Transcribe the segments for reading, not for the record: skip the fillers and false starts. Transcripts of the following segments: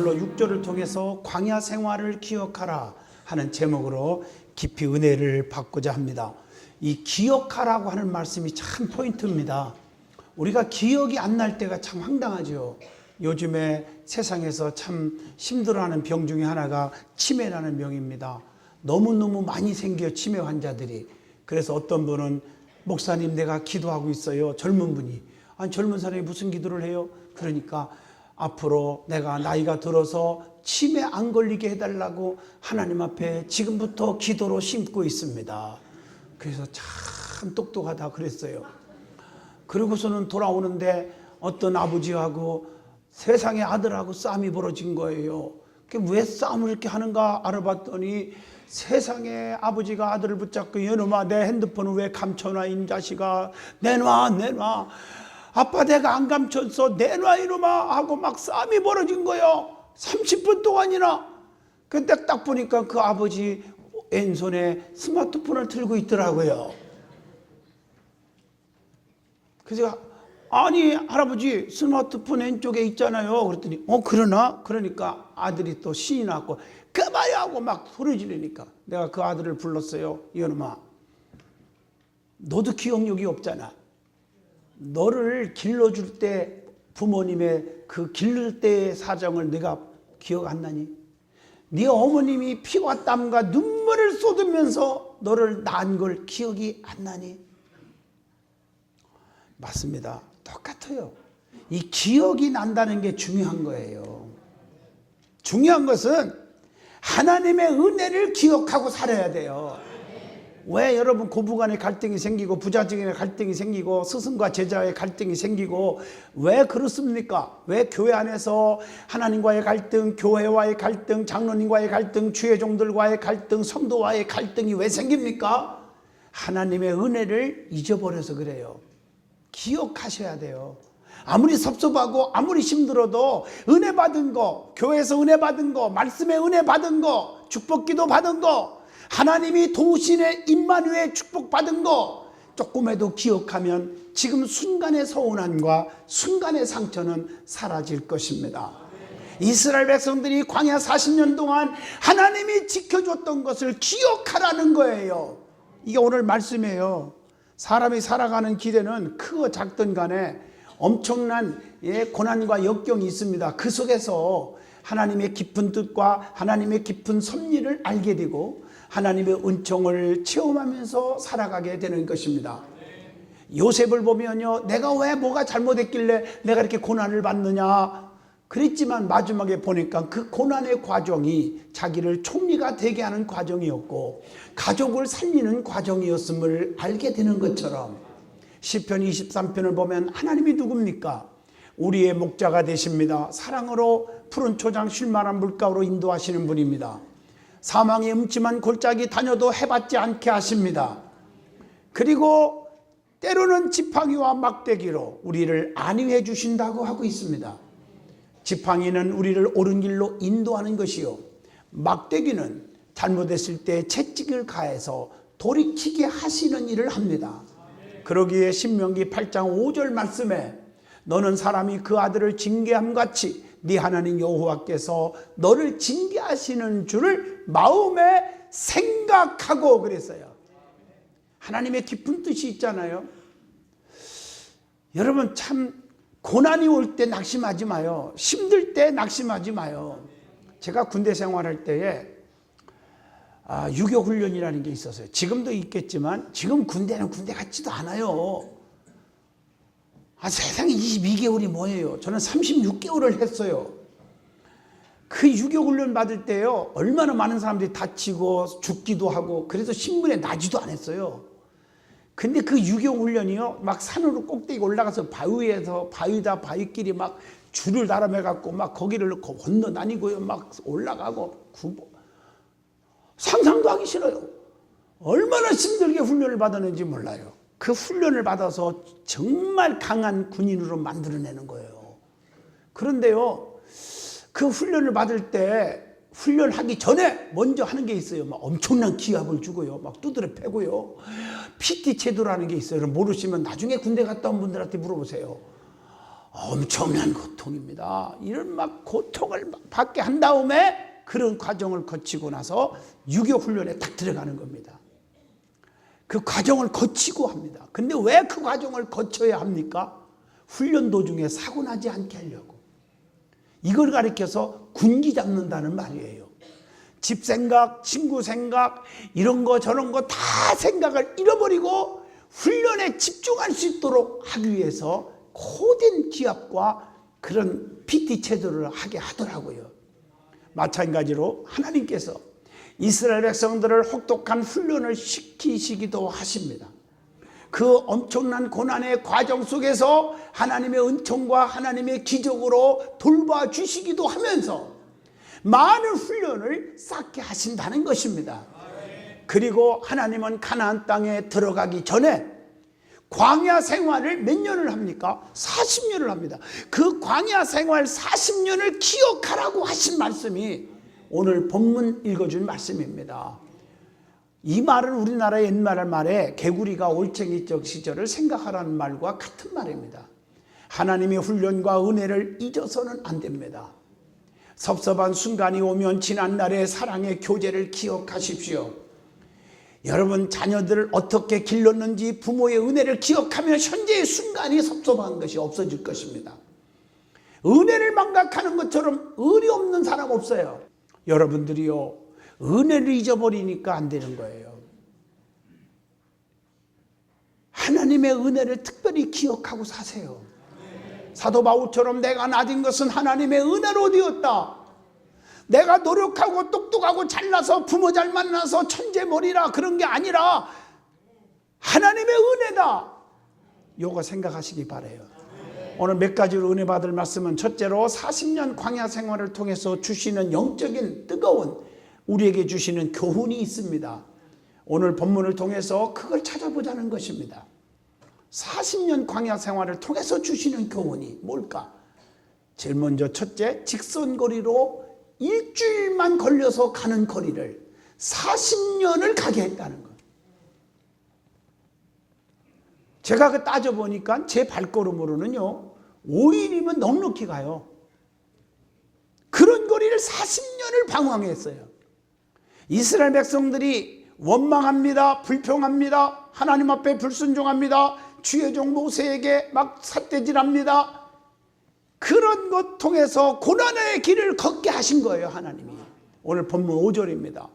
오늘로 6절을 통해서 광야 생활을 기억하라 하는 제목으로 깊이 은혜를 받고자 합니다. 이 기억하라고 하는 말씀이 참 포인트입니다. 우리가 기억이 안 날 때가 참 황당하죠. 요즘에 세상에서 참 힘들어하는 병 중에 하나가 치매라는 병입니다. 너무너무 많이 생겨요, 치매 환자들이. 그래서 어떤 분은 목사님 내가 기도하고 있어요. 젊은 분이. 아니 젊은 사람이 무슨 기도를 해요? 그러니까 앞으로 내가 나이가 들어서 치매 안 걸리게 해달라고 하나님 앞에 지금부터 기도로 심고 있습니다. 그래서 참 똑똑하다 그랬어요. 그러고서는 돌아오는데 어떤 아버지하고 세상의 아들하고 싸움이 벌어진 거예요. 왜 싸움을 이렇게 하는가 알아봤더니 세상에 아버지가 아들을 붙잡고 이놈아 내 핸드폰을 왜 감춰놔 이 자식아 내놔 아빠 내가 안 감췄어 내놔 이놈아 하고 막 싸움이 벌어진 거예요. 30분 동안이나. 근데 딱 보니까 그 아버지 왼손에 스마트폰을 들고 있더라고요. 그래서 아니 할아버지 스마트폰 왼쪽에 있잖아요. 그랬더니 그러나? 그러니까 아들이 또 신이 났고 그만해 하고 막 소리 지르니까 내가 그 아들을 불렀어요. 이놈아 너도 기억력이 없잖아. 너를 길러줄 때 부모님의 그 기를 때의 사정을 네가 기억 안 나니? 네 어머님이 피와 땀과 눈물을 쏟으면서 너를 낳은 걸 기억이 안 나니? 맞습니다. 똑같아요. 이 기억이 난다는 게 중요한 거예요. 중요한 것은 하나님의 은혜를 기억하고 살아야 돼요. 왜 여러분 고부간에 갈등이 생기고 부자적인 갈등이 생기고 스승과 제자의 갈등이 생기고 왜 그렇습니까? 왜 교회 안에서 하나님과의 갈등, 교회와의 갈등, 장로님과의 갈등, 주의 종들과의 갈등, 성도와의 갈등이 왜 생깁니까? 하나님의 은혜를 잊어버려서 그래요. 기억하셔야 돼요. 아무리 섭섭하고 아무리 힘들어도 은혜 받은 거, 교회에서 은혜 받은 거, 말씀에 은혜 받은 거, 축복기도 받은 거, 하나님이 도우신의 임마누엘 축복 받은 거 조금이라도 기억하면 지금 순간의 서운함과 순간의 상처는 사라질 것입니다. 이스라엘 백성들이 광야 40년 동안 하나님이 지켜줬던 것을 기억하라는 거예요. 이게 오늘 말씀이에요. 사람이 살아가는 길에는 크고 작든 간에 엄청난 고난과 역경이 있습니다. 그 속에서 하나님의 깊은 뜻과 하나님의 깊은 섭리를 알게 되고 하나님의 은총을 체험하면서 살아가게 되는 것입니다. 요셉을 보면요, 내가 왜 뭐가 잘못했길래 내가 이렇게 고난을 받느냐 그랬지만 마지막에 보니까 그 고난의 과정이 자기를 총리가 되게 하는 과정이었고 가족을 살리는 과정이었음을 알게 되는 것처럼 시편 23편을 보면 하나님이 누굽니까? 우리의 목자가 되십니다. 사랑으로 푸른 초장 쉴만한 물가로 인도하시는 분입니다. 사망의 음침한 골짜기 다녀도 해받지 않게 하십니다. 그리고 때로는 지팡이와 막대기로 우리를 안위해 주신다고 하고 있습니다. 지팡이는 우리를 옳은 길로 인도하는 것이요 막대기는 잘못했을 때 채찍을 가해서 돌이키게 하시는 일을 합니다. 그러기에 신명기 8장 5절 말씀에 너는 사람이 그 아들을 징계함 같이 네 하나님 여호와께서 너를 징계하시는 줄을 마음에 생각하고 그랬어요. 하나님의 깊은 뜻이 있잖아요. 여러분 참 고난이 올 때 낙심하지 마요. 힘들 때 낙심하지 마요. 제가 군대 생활할 때에 유교 훈련이라는 게 있었어요. 지금도 있겠지만 지금 군대는 군대 같지도 않아요. 세상에 22개월이 뭐예요? 저는 36개월을 했어요. 그 유교 훈련 받을 때요 얼마나 많은 사람들이 다치고 죽기도 하고 그래서 신문에 나지도 않았어요. 근데 그 유교 훈련이요 막 산으로 꼭대기 올라가서 바위에서 바위다 바위끼리 막 줄을 나름해 갖고 막 거기를 건너 다니고요 막 올라가고 상상도 하기 싫어요. 얼마나 힘들게 훈련을 받았는지 몰라요. 그 훈련을 받아서 정말 강한 군인으로 만들어내는 거예요. 그런데요 그 훈련을 받을 때 훈련하기 전에 먼저 하는 게 있어요. 막 엄청난 기합을 주고요 막 두드려 패고요. PT 제도라는 게 있어요. 모르시면 나중에 군대 갔다 온 분들한테 물어보세요. 엄청난 고통입니다. 이런 막 고통을 받게 한 다음에 그런 과정을 거치고 나서 유교 훈련에 딱 들어가는 겁니다. 그 과정을 거치고 합니다. 근데 왜 그 과정을 거쳐야 합니까? 훈련 도중에 사고 나지 않게 하려고. 이걸 가리켜서 군기 잡는다는 말이에요. 집 생각, 친구 생각, 이런 거 저런 거 다 생각을 잃어버리고 훈련에 집중할 수 있도록 하기 위해서 고된 기합과 그런 PT 체도를 하게 하더라고요. 마찬가지로 하나님께서 이스라엘 백성들을 혹독한 훈련을 시키시기도 하십니다. 그 엄청난 고난의 과정 속에서 하나님의 은총과 하나님의 기적으로 돌봐주시기도 하면서 많은 훈련을 쌓게 하신다는 것입니다. 그리고 하나님은 가나안 땅에 들어가기 전에 광야 생활을 몇 년을 합니까? 40년을 합니다. 그 광야 생활 40년을 기억하라고 하신 말씀이 오늘 본문 읽어준 말씀입니다. 이 말은 우리나라의 옛말 말에 개구리가 올챙이적 시절을 생각하라는 말과 같은 말입니다. 하나님의 훈련과 은혜를 잊어서는 안 됩니다. 섭섭한 순간이 오면 지난날의 사랑의 교제를 기억하십시오. 여러분 자녀들을 어떻게 길렀는지 부모의 은혜를 기억하면 현재의 순간이 섭섭한 것이 없어질 것입니다. 은혜를 망각하는 것처럼 의리 없는 사람 없어요. 여러분들이요, 은혜를 잊어버리니까 안 되는 거예요. 하나님의 은혜를 특별히 기억하고 사세요. 사도 바울처럼 내가 나딘 것은 하나님의 은혜로 되었다. 내가 노력하고 똑똑하고 잘나서 부모 잘 만나서 천재머리라 그런 게 아니라 하나님의 은혜다. 요거 생각하시기 바라요. 오늘 몇 가지로 은혜 받을 말씀은 첫째로 40년 광야 생활을 통해서 주시는 영적인 뜨거운 우리에게 주시는 교훈이 있습니다. 오늘 본문을 통해서 그걸 찾아보자는 것입니다. 40년 광야 생활을 통해서 주시는 교훈이 뭘까? 제일 먼저 첫째, 직선거리로 일주일만 걸려서 가는 거리를 40년을 가게 했다는 것. 제가 그 따져보니까 제 발걸음으로는요 5일이면 넉넉히 가요. 그런 거리를 40년을 방황했어요. 이스라엘 백성들이 원망합니다. 불평합니다. 하나님 앞에 불순종합니다. 주의 종 모세에게 막 삿대질합니다. 그런 것 통해서 고난의 길을 걷게 하신 거예요. 하나님이. 오늘 본문 5절입니다.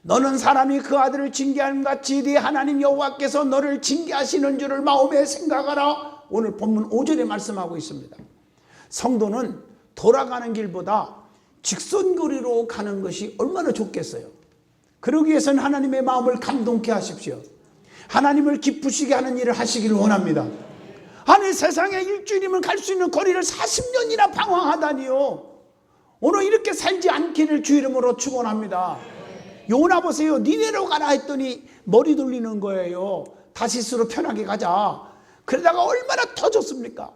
너는 사람이 그 아들을 징계하는 같이 네 하나님 여호와께서 너를 징계하시는 줄을 마음에 생각하라. 오늘 본문 5절에 말씀하고 있습니다. 성도는 돌아가는 길보다 직선거리로 가는 것이 얼마나 좋겠어요. 그러기 위해서는 하나님의 마음을 감동케 하십시오. 하나님을 기쁘시게 하는 일을 하시기를 원합니다. 아니 세상에 일주일이면 갈 수 있는 거리를 40년이나 방황하다니요. 오늘 이렇게 살지 않기를 주 이름으로 축원합니다. 요나 보세요. 니네로 가라 했더니 머리 돌리는 거예요. 다시스로 편하게 가자. 그러다가 얼마나 터졌습니까?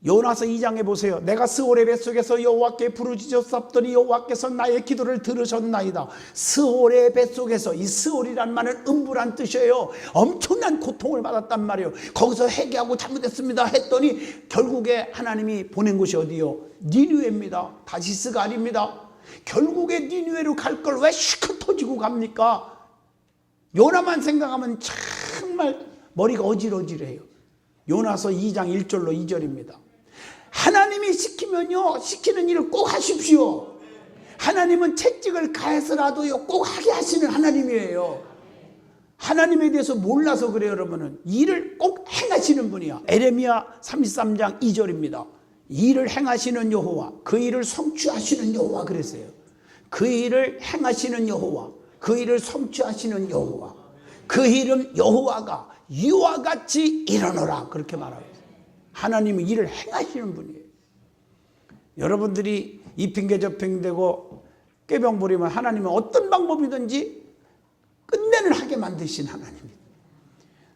요나서 2장에 보세요. 내가 스올의 뱃속에서 여호와께 부르짖었더니 여호와께서 나의 기도를 들으셨나이다. 스올의 뱃속에서, 이 스올이란 말은 음부란 뜻이에요. 엄청난 고통을 받았단 말이에요. 거기서 회개하고 잘못했습니다 했더니 결국에 하나님이 보낸 곳이 어디요? 니느웨입니다. 다시스가 아닙니다. 결국에 니느웨로 갈 걸 왜 시커 터지고 갑니까? 요나만 생각하면 정말 머리가 어질어질해요. 요나서 2장 1절로 2절입니다. 하나님이 시키면요, 시키는 일을 꼭 하십시오. 하나님은 채찍을 가해서라도요 꼭 하게 하시는 하나님이에요. 하나님에 대해서 몰라서 그래요. 여러분은 일을 꼭 행하시는 분이야. 에레미야 33장 2절입니다. 일을 행하시는 여호와, 그 일을 성취하시는 여호와 그랬어요. 그 일을 행하시는 여호와, 그 일을 성취하시는 여호와, 그 이름 여호와가 이와 같이 일어나라 그렇게 말하고 있어요. 하나님은 일을 행하시는 분이에요. 여러분들이 이 핑계 저 핑계대고 꾀병 부리면 하나님은 어떤 방법이든지 끝내는 하게 만드신 하나님입니다.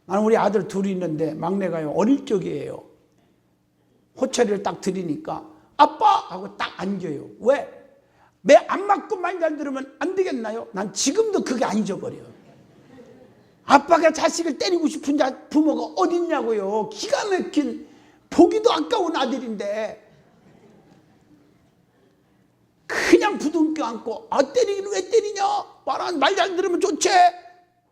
나는 우리 아들 둘이 있는데 막내가요 어릴 적이에요. 호철이를 딱 드리니까 아빠 하고 딱 앉아요. 왜? 매 안 맞고 말 잘 들으면 안 되겠나요? 난 지금도 그게 안 잊어버려요. 아빠가 자식을 때리고 싶은 부모가 어딨냐고요. 기가 막힌 보기도 아까운 아들인데 그냥 부둥켜 안고 때리기는 왜 때리냐? 말 잘 들으면 좋지.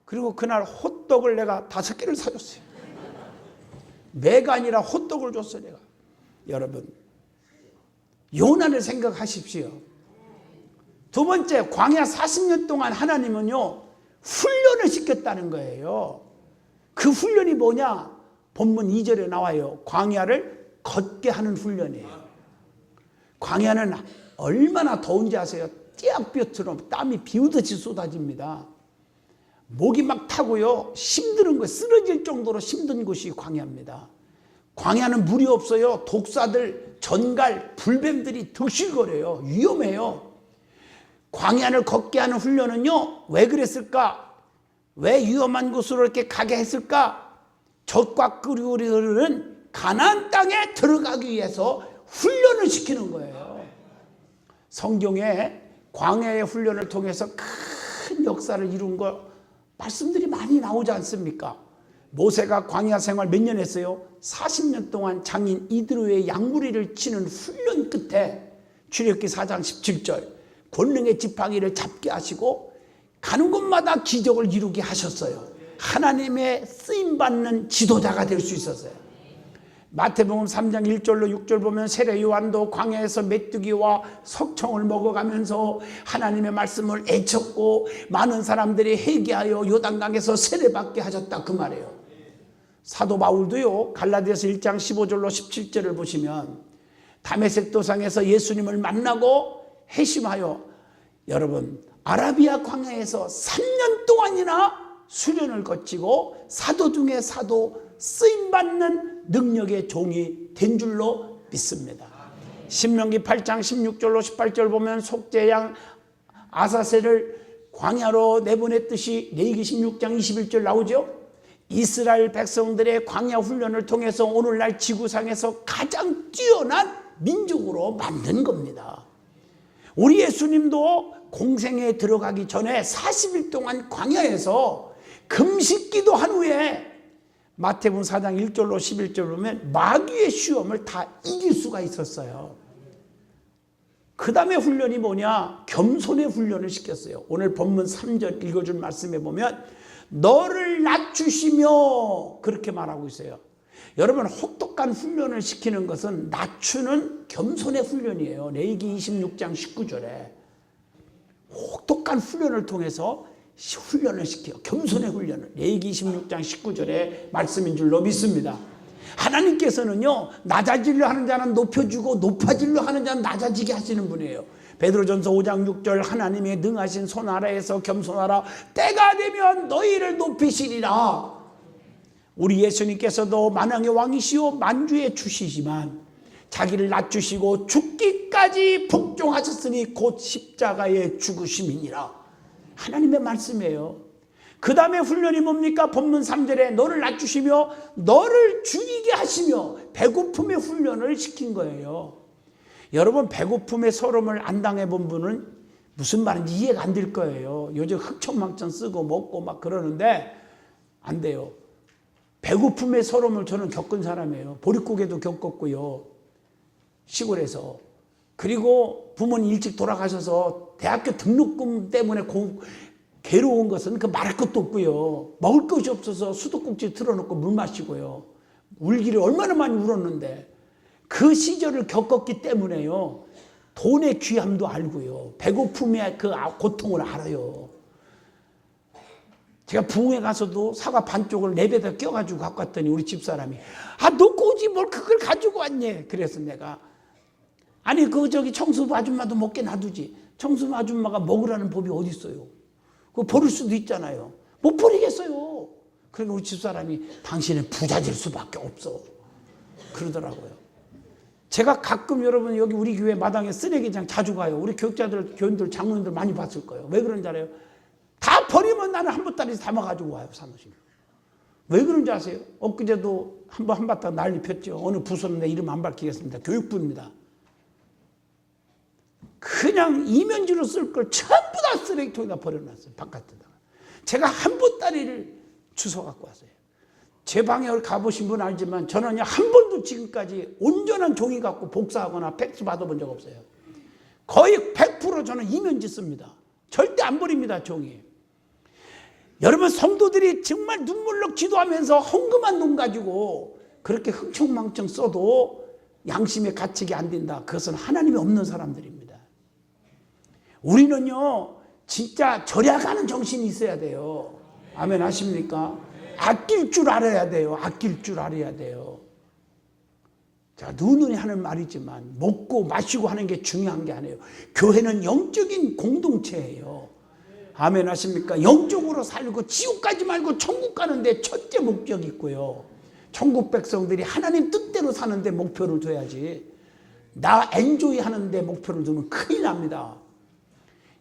그리고 그날 호떡을 내가 5개를 사줬어요. 매가 아니라 호떡을 줬어요. 내가. 여러분, 요나를 생각하십시오. 두 번째, 광야 40년 동안 하나님은요 훈련을 시켰다는 거예요. 그 훈련이 뭐냐? 본문 2절에 나와요. 광야를 걷게 하는 훈련이에요. 광야는 얼마나 더운지 아세요? 띠약볕처럼 땀이 비오듯이 쏟아집니다. 목이 막 타고요 힘든 거, 쓰러질 정도로 힘든 곳이 광야입니다. 광야는 물이 없어요. 독사들, 전갈, 불뱀들이 득실거려요. 위험해요. 광야를 걷게 하는 훈련은요 왜 그랬을까? 왜 위험한 곳으로 이렇게 가게 했을까? 젖과 꿀이 흐르는 가나안 땅에 들어가기 위해서 훈련을 시키는 거예요. 성경에 광야의 훈련을 통해서 큰 역사를 이룬 거 말씀들이 많이 나오지 않습니까? 모세가 광야 생활 몇 년 했어요? 40년 동안 장인 이드로의 양무리를 치는 훈련 끝에 출애굽기 4장 17절 권능의 지팡이를 잡게 하시고 가는 곳마다 기적을 이루게 하셨어요. 하나님의 쓰임받는 지도자가 될 수 있었어요. 마태복음 3장 1절로 6절 보면 세례 요한도 광야에서 메뚜기와 석청을 먹어가면서 하나님의 말씀을 애쳤고 많은 사람들이 회개하여 요단강에서 세례받게 하셨다 그 말이에요. 사도 바울도요 갈라디아서 1장 15절로 17절을 보시면 다메섹 도상에서 예수님을 만나고 회심하여 여러분 아라비아 광야에서 3년 동안이나 수련을 거치고 사도 중에 사도 쓰임받는 능력의 종이 된 줄로 믿습니다. 신명기 8장 16절로 18절 보면 속죄양 아사셀을 광야로 내보냈듯이 레위기 16장 21절 나오죠. 이스라엘 백성들의 광야 훈련을 통해서 오늘날 지구상에서 가장 뛰어난 민족으로 만든 겁니다. 우리 예수님도 공생에 들어가기 전에 40일 동안 광야에서 금식기도 한 후에 마태복음 4장 1절로 11절 보면 마귀의 시험을 다 이길 수가 있었어요. 그 다음에 훈련이 뭐냐? 겸손의 훈련을 시켰어요. 오늘 본문 3절 읽어준 말씀에 보면 너를 낮추시며 그렇게 말하고 있어요. 여러분 혹독한 훈련을 시키는 것은 낮추는 겸손의 훈련이에요. 레위기 26장 19절에 혹독한 훈련을 통해서 훈련을 시켜요. 겸손의 훈련을. 레위기 26장 19절의 말씀인 줄로 믿습니다. 하나님께서는요 낮아지려 하는 자는 높여주고 높아지려 하는 자는 낮아지게 하시는 분이에요. 베드로전서 5장 6절 하나님의 능하신 손 아래에서 겸손하라 때가 되면 너희를 높이시리라. 우리 예수님께서도 만왕의 왕이시오 만주의 주시지만 자기를 낮추시고 죽기까지 복종하셨으니 곧 십자가의 죽으심이니라. 하나님의 말씀이에요. 그 다음에 훈련이 뭡니까? 본문 3절에 너를 낮추시며 너를 죽이게 하시며 배고픔의 훈련을 시킨 거예요. 여러분 배고픔의 서름을 안 당해본 분은 무슨 말인지 이해가 안 될 거예요. 요즘 흑천망천 쓰고 먹고 막 그러는데 안 돼요. 배고픔의 서름을 저는 겪은 사람이에요. 보릿고개도 겪었고요. 시골에서. 그리고 부모님 일찍 돌아가셔서 대학교 등록금 때문에 괴로운 것은 그 말할 것도 없고요. 먹을 것이 없어서 수도꼭지 틀어놓고 물 마시고요. 울기를 얼마나 많이 울었는데 그 시절을 겪었기 때문에요. 돈의 귀함도 알고요. 배고픔의 그 고통을 알아요. 제가 부흥회 가서도 사과 반쪽을 내배에다 껴가지고 갖고 왔더니 우리 집사람이 놓고 오지 뭘 그걸 가지고 왔니? 그래서 내가 아니 저기 청소부 아줌마도 먹게 놔두지. 청소부 아줌마가 먹으라는 법이 어디 있어요? 그거 버릴 수도 있잖아요. 못 버리겠어요. 그러니까 우리 집사람이 당신은 부자질 수밖에 없어. 그러더라고요. 제가 가끔 여러분 여기 우리 교회 마당에 쓰레기장 자주 가요. 우리 교육자들, 교인들, 장로님들 많이 봤을 거예요. 왜 그런지 알아요? 다 버리면 나는 한 보따리 담아가지고 와요. 사무실로. 왜 그런지 아세요? 엊그제도 한바탕 난리 폈죠. 어느 부서는 내 이름 안 밝히겠습니다. 교육부입니다. 그냥 이면지로 쓸 걸 전부 다 쓰레기통에다 버려놨어요. 바깥에다가. 제가 한 보따리를 주워 갖고 왔어요. 제 방에 가보신 분 알지만 저는요 한 번도 지금까지 온전한 종이 갖고 복사하거나 팩스 받아본 적 없어요. 거의 100% 저는 이면지 씁니다. 절대 안 버립니다, 종이. 여러분, 성도들이 정말 눈물로 기도하면서 헝금한 돈 가지고 그렇게 흥청망청 써도 양심의 가책이 안 된다. 그것은 하나님이 없는 사람들입니다. 우리는요 진짜 절약하는 정신이 있어야 돼요. 아멘 하십니까? 아낄 줄 알아야 돼요. 아낄 줄 알아야 돼요. 자, 누누이 하는 말이지만 먹고 마시고 하는 게 중요한 게 아니에요. 교회는 영적인 공동체예요. 아멘 하십니까? 영적으로 살고 지옥 가지 말고 천국 가는데 첫째 목적이 있고요. 천국 백성들이 하나님 뜻대로 사는데 목표를 둬야지. 나 엔조이 하는데 목표를 두면 큰일 납니다.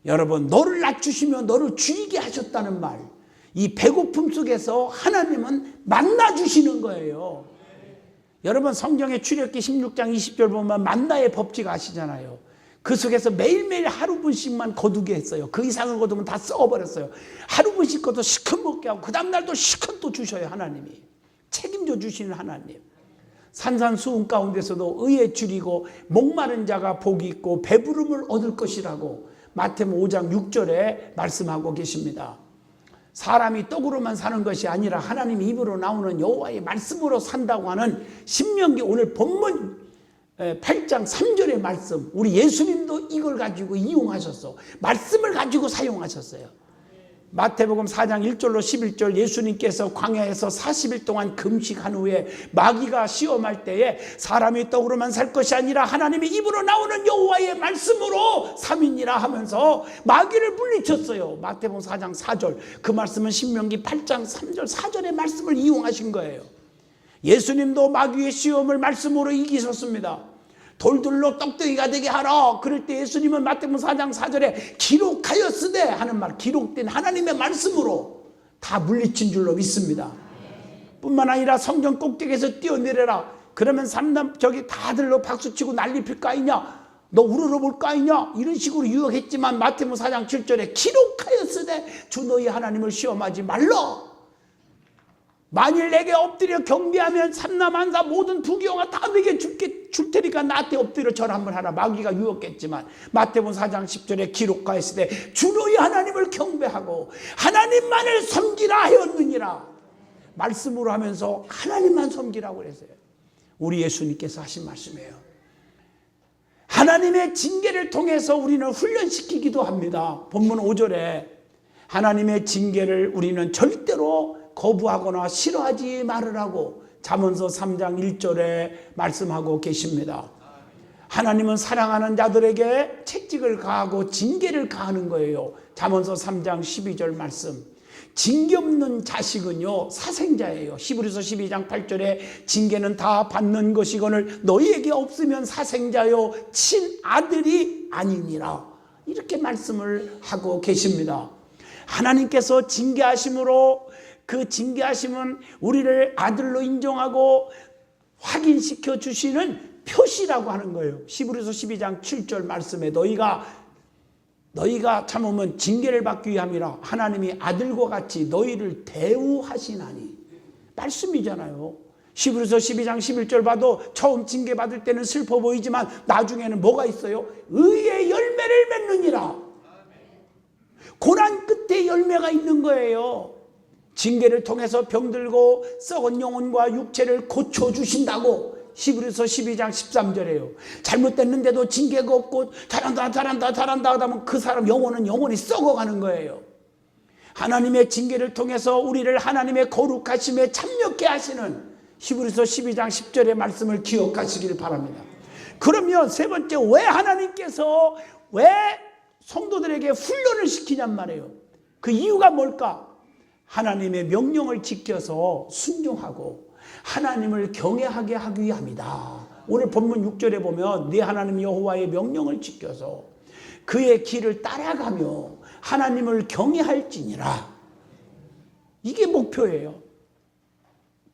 여러분, 너를 낮추시며 너를 줄이게 하셨다는 말, 이 배고픔 속에서 하나님은 만나주시는 거예요. 여러분, 성경의 출애굽기 16장 20절 보면 만나의 법칙 아시잖아요. 그 속에서 매일매일 하루 분씩만 거두게 했어요. 그 이상을 거두면 다 썩어버렸어요. 하루 분씩 거둬 시큰 먹게 하고 그 다음 날도 시큰 또 주셔요. 하나님이 책임져 주시는 하나님. 산산수훈 가운데서도 의에 줄이고 목마른 자가 복이 있고 배부름을 얻을 것이라고 마태복음 5장 6절에 말씀하고 계십니다. 사람이 떡으로만 사는 것이 아니라 하나님 입으로 나오는 여호와의 말씀으로 산다고 하는 신명기 오늘 본문 8장 3절의 말씀, 우리 예수님도 이걸 가지고 이용하셨어. 말씀을 가지고 사용하셨어요. 마태복음 4장 1절로 11절 예수님께서 광야에서 40일 동안 금식한 후에 마귀가 시험할 때에 사람이 떡으로만 살 것이 아니라 하나님의 입으로 나오는 여호와의 말씀으로 삼위니라 하면서 마귀를 물리쳤어요. 마태복음 4장 4절. 그 말씀은 신명기 8장 3절 4절의 말씀을 이용하신 거예요. 예수님도 마귀의 시험을 말씀으로 이기셨습니다. 돌들로 떡덩이가 되게 하라. 그럴 때 예수님은 마태복음 4장 4절에 기록하였으되 하는 말, 기록된 하나님의 말씀으로 다 물리친 줄로 믿습니다. 뿐만 아니라 성전 꼭대기에서 뛰어내려라. 그러면 저기 다들로 박수치고 난리 필 거 아니냐, 너 우러러 볼 거 아니냐, 이런 식으로 유혹했지만 마태복음 4장 7절에 기록하였으되 주 너희 하나님을 시험하지 말라. 만일 내게 엎드려 경배하면 삼라만사 모든 부귀영화 다 내게 줄 테니까 나한테 엎드려 절 한번 하라. 마귀가 유혹했지만 마태복음 4장 10절에 기록하였으되 주 너희 하나님을 경배하고 하나님만을 섬기라 하였느니라. 말씀으로 하면서 하나님만 섬기라고 그랬어요. 우리 예수님께서 하신 말씀이에요. 하나님의 징계를 통해서 우리는 훈련시키기도 합니다. 본문 5절에 하나님의 징계를 우리는 절대로 거부하거나 싫어하지 말으라고 잠언서 3장 1절에 말씀하고 계십니다. 하나님은 사랑하는 자들에게 채찍을 가하고 징계를 가하는 거예요. 잠언서 3장 12절 말씀. 징계 없는 자식은요 사생자예요. 히브리서 12장 8절에 징계는 다 받는 것이거늘 너희에게 없으면 사생자요 친아들이 아니니라. 이렇게 말씀을 하고 계십니다. 하나님께서 징계하심으로 그 징계하심은 우리를 아들로 인정하고 확인시켜 주시는 표시라고 하는 거예요. 히브리서 12장 7절 말씀에 너희가 참으면 징계를 받기 위함이라 하나님이 아들과 같이 너희를 대우하시나니. 말씀이잖아요. 히브리서 12장 11절 봐도 처음 징계 받을 때는 슬퍼 보이지만 나중에는 뭐가 있어요? 의의 열매를 맺느니라. 고난 끝에 열매가 있는 거예요. 징계를 통해서 병들고 썩은 영혼과 육체를 고쳐주신다고 히브리서 12장 13절에요. 잘못됐는데도 징계가 없고 잘한다 하다면 그 사람 영혼은 영원히 썩어가는 거예요. 하나님의 징계를 통해서 우리를 하나님의 거룩하심에 참여케 하시는 히브리서 12장 10절의 말씀을 기억하시길 바랍니다. 그러면 세 번째, 왜 하나님께서 왜 성도들에게 훈련을 시키냔 말이에요. 그 이유가 뭘까? 하나님의 명령을 지켜서 순종하고 하나님을 경외하게 하기 위함이다. 오늘 본문 6절에 보면 네 하나님 여호와의 명령을 지켜서 그의 길을 따라가며 하나님을 경외할지니라. 이게 목표예요.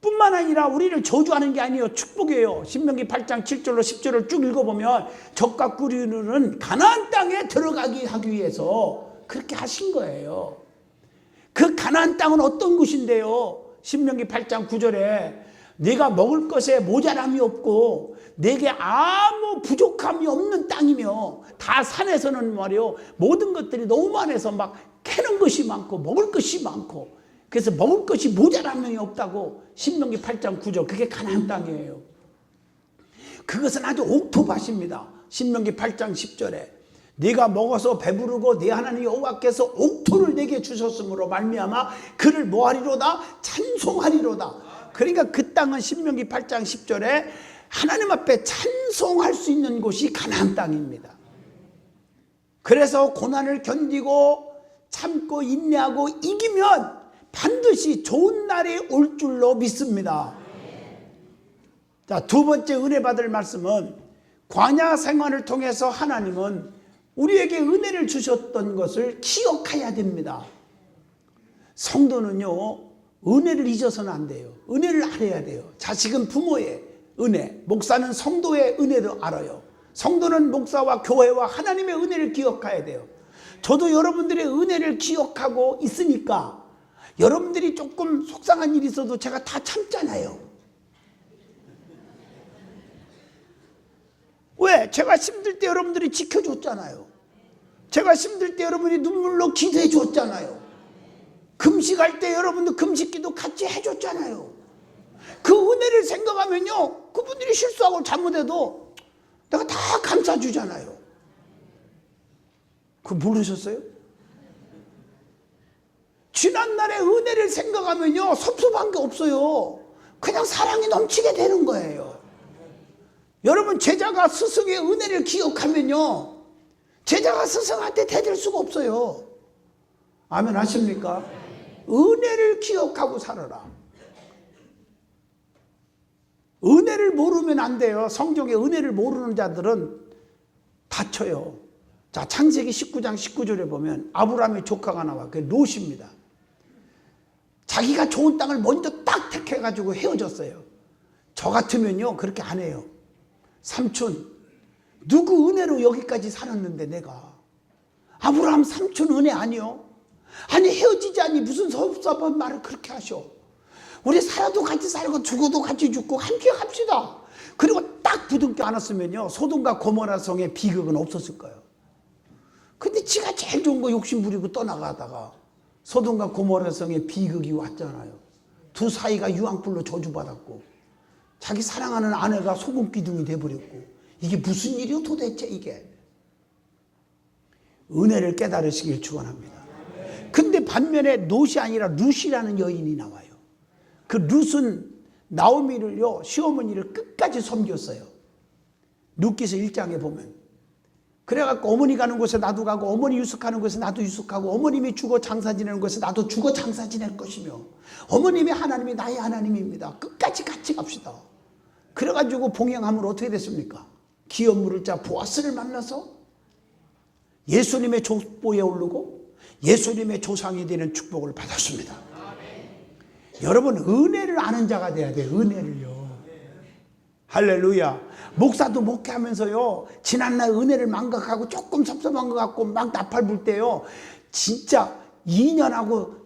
뿐만 아니라 우리를 저주하는 게 아니에요. 축복이에요. 신명기 8장 7절로 10절을 쭉 읽어보면 적과 꾸리는 가나안 땅에 들어가게 하기 위해서 그렇게 하신 거예요. 그 가나안 땅은 어떤 곳인데요? 신명기 8장 9절에 네가 먹을 것에 모자람이 없고 내게 아무 부족함이 없는 땅이며, 다 산에서는 말이요 모든 것들이 너무 많아서 막 캐는 것이 많고 먹을 것이 많고, 그래서 먹을 것이 모자람이 없다고. 신명기 8장 9절, 그게 가나안 땅이에요. 그것은 아주 옥토밭입니다. 신명기 8장 10절에 네가 먹어서 배부르고 네 하나님 여호와께서 옥토를 내게 주셨으므로 말미암아 그를 뭐하리로다? 찬송하리로다. 그러니까 그 땅은 신명기 8장 10절에 하나님 앞에 찬송할 수 있는 곳이 가나안 땅입니다. 그래서 고난을 견디고 참고 인내하고 이기면 반드시 좋은 날이 올 줄로 믿습니다. 자, 두 번째 은혜 받을 말씀은, 광야 생활을 통해서 하나님은 우리에게 은혜를 주셨던 것을 기억해야 됩니다. 성도는요, 은혜를 잊어서는 안 돼요. 은혜를 알아야 돼요. 자식은 부모의 은혜, 목사는 성도의 은혜도 알아요. 성도는 목사와 교회와 하나님의 은혜를 기억해야 돼요. 저도 여러분들의 은혜를 기억하고 있으니까 여러분들이 조금 속상한 일이 있어도 제가 다 참잖아요. 왜? 제가 힘들 때 여러분들이 지켜줬잖아요. 제가 힘들 때 여러분이 눈물로 기도해 줬잖아요. 금식할 때 여러분들 금식기도 같이 해줬잖아요. 그 은혜를 생각하면요, 그분들이 실수하고 잘못해도 내가 다 감싸주잖아요. 그거 모르셨어요? 지난날의 은혜를 생각하면요, 섭섭한 게 없어요. 그냥 사랑이 넘치게 되는 거예요. 여러분, 제자가 스승의 은혜를 기억하면요, 제자가 스승한테 대들 수가 없어요. 아멘 하십니까? 은혜를 기억하고 살아라. 은혜를 모르면 안 돼요. 성경의 은혜를 모르는 자들은 다쳐요. 자, 창세기 19장 19절에 보면 아브라함의 조카가 나와. 그게 롯입니다. 자기가 좋은 땅을 먼저 딱 택해가지고 헤어졌어요. 저 같으면요, 그렇게 안 해요. 삼촌, 누구 은혜로 여기까지 살았는데 내가. 아브라함 삼촌 은혜 아니요? 아니, 헤어지자니 무슨 섭섭한 말을 그렇게 하셔. 우리 살아도 같이 살고 죽어도 같이 죽고 함께 갑시다. 그리고 딱 부둥켜 안았으면요, 소돔과 고모라 성의 비극은 없었을 거예요. 근데 지가 제일 좋은 거 욕심 부리고 떠나가다가 소돔과 고모라 성의 비극이 왔잖아요. 두 사이가 유황불로 저주받았고 자기 사랑하는 아내가 소금 기둥이 돼버렸고, 이게 무슨 일이요 도대체 이게. 은혜를 깨달으시길 축원합니다. 근데 반면에 롯이 아니라 룻이라는 여인이 나와요. 그 룻은 나오미를요, 시어머니를 끝까지 섬겼어요. 룻기서 1장에 보면. 그래갖고 어머니 가는 곳에 나도 가고, 어머니 유숙하는 곳에 나도 유숙하고, 어머님이 죽어 장사 지내는 곳에 나도 죽어 장사 지낼 것이며, 어머님의 하나님이 나의 하나님입니다. 끝까지 같이 갑시다. 그래가지고 봉행하면 어떻게 됐습니까? 기업 물을 자 보아스를 만나서 예수님의 족보에 오르고 예수님의 조상이 되는 축복을 받았습니다. 여러분, 은혜를 아는 자가 돼야 돼요. 은혜를요. 할렐루야. 목사도 목회하면서요, 지난날 은혜를 망각하고 조금 섭섭한 것 같고 막 나팔 불 때요, 진짜 2년하고요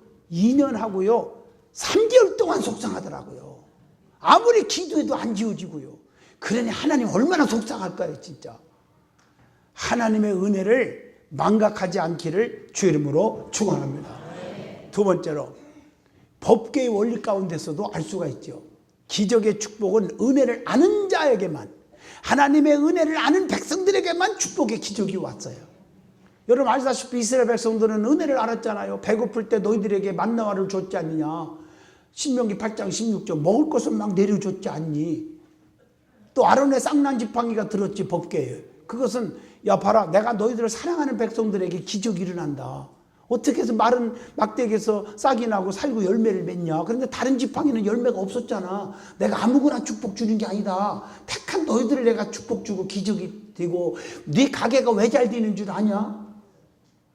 3개월 동안 속상하더라고요. 아무리 기도해도 안 지워지고요. 그러니 하나님 얼마나 속상할까요 진짜. 하나님의 은혜를 망각하지 않기를 주 이름으로 축원합니다. 두 번째로, 법계의 원리 가운데서도 알 수가 있죠. 기적의 축복은 은혜를 아는 자에게만, 하나님의 은혜를 아는 백성들에게만 축복의 기적이 왔어요. 여러분 아시다시피 이스라엘 백성들은 은혜를 알았잖아요. 배고플 때 너희들에게 만나와를 줬지 않느냐. 신명기 8장 16절, 먹을 것은 막 내려줬지 않니. 또 아론의 쌍난 지팡이가 들었지 법궤에. 그것은 야 봐라, 내가 너희들을 사랑하는 백성들에게 기적이 일어난다. 어떻게 해서 마른 막대기에서 싹이 나고 살구 열매를 맺냐. 그런데 다른 지팡이는 열매가 없었잖아. 내가 아무거나 축복 주는 게 아니다. 택한 너희들을 내가 축복 주고 기적이 되고, 네 가게가 왜 잘 되는 줄 아냐?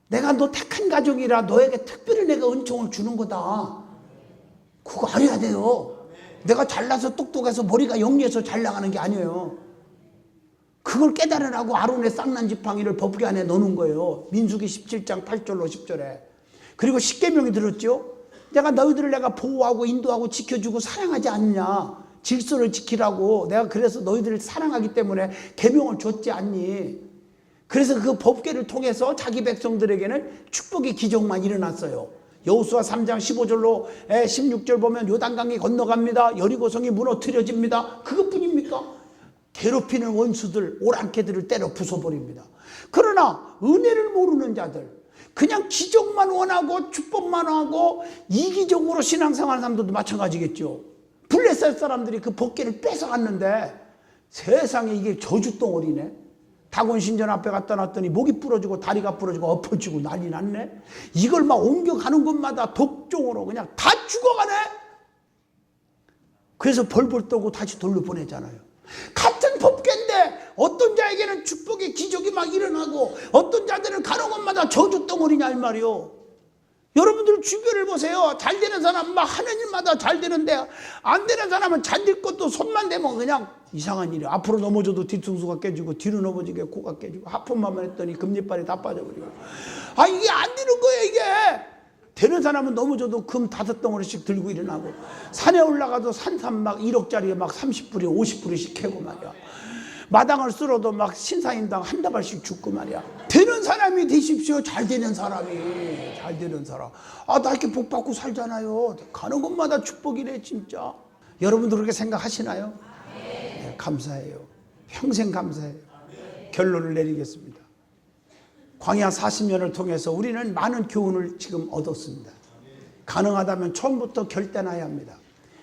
내가 너 택한 가족이라 너에게 특별히 내가 은총을 주는 거다. 그거 알아야 돼요. 내가 잘나서 똑똑해서 머리가 영리해서 잘 나가는 게 아니에요. 그걸 깨달으라고 아론의 쌍난 지팡이를 법궤 안에 넣는 거예요. 민수기 17장 8절로 10절에. 그리고 십계명이 들었죠. 내가 너희들을 내가 보호하고 인도하고 지켜주고 사랑하지 않냐. 질서를 지키라고 내가 그래서 너희들을 사랑하기 때문에 계명을 줬지 않니. 그래서 그 법궤를 통해서 자기 백성들에게는 축복의 기적만 일어났어요. 여호수아 3장 15절로 16절 보면 요단강이 건너갑니다. 여리고성이 무너뜨려집니다. 그것뿐입니까? 괴롭히는 원수들 오랑캐들을 때려 부숴버립니다. 그러나 은혜를 모르는 자들, 그냥 기적만 원하고 축복만 하고 이기적으로 신앙생활하는 사람들도 마찬가지겠죠. 블레셋 사람들이 그 법궤를 뺏어갔는데 세상에 이게 저주덩어리네. 다곤 신전 앞에 갖다 놨더니 목이 부러지고 다리가 부러지고 엎어지고 난리 났네. 이걸 막 옮겨가는 곳마다 독종으로 그냥 다 죽어가네. 그래서 벌벌 떠고 다시 돌려보내잖아요. 같은 법궤인데 어떤 자에게는 축복의 기적이 막 일어나고 어떤 자들은 가는 곳마다 저주덩어리냐 이 말이요. 여러분들 주변을 보세요. 잘 되는 사람 막 하는 일마다 잘 되는데 안 되는 사람은 잘 될 것도 손만 대면 그냥 이상한 일이야. 앞으로 넘어져도 뒤통수가 깨지고 뒤로 넘어지게 코가 깨지고 하품만 했더니 금리빨이 다 빠져버리고. 아 이게 안 되는 거예요 이게. 되는 사람은 넘어져도 금 5덩어리씩 들고 일어나고 산에 올라가도 산삼 막 1억짜리에 막 30불이 50불이씩 캐고 말이야. 마당을 쓸어도 막 신사임당 한 다발씩 죽고 말이야. 되는 사람이 되십시오. 잘 되는 사람이. 잘 되는 사람. 아, 나 이렇게 복 받고 살잖아요. 가는 곳마다 축복이래 진짜. 여러분도 그렇게 생각하시나요? 네, 감사해요. 평생 감사해요. 결론을 내리겠습니다. 광야 40년을 통해서 우리는 많은 교훈을 지금 얻었습니다. 가능하다면 처음부터 결단해야 합니다.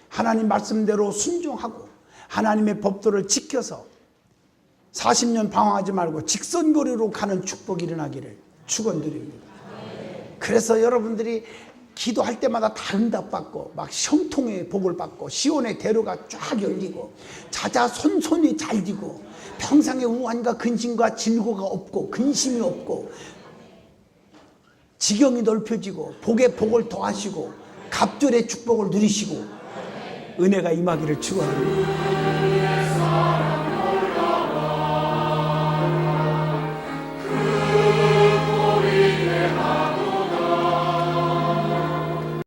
하나님 말씀대로 순종하고 하나님의 법도를 지켜서 40년 방황하지 말고 직선거리로 가는 축복이 일어나기를 축원드립니다. 그래서 여러분들이 기도할 때마다 다 응답받고 막 형통의 복을 받고 시온의 대로가 쫙 열리고 자자손손이 잘 지고 평상의 우환과 근심과 질고가 없고 근심이 없고 지경이 넓혀지고 복의 복을 더하시고 갑절의 축복을 누리시고 은혜가 임하기를 축원합니다.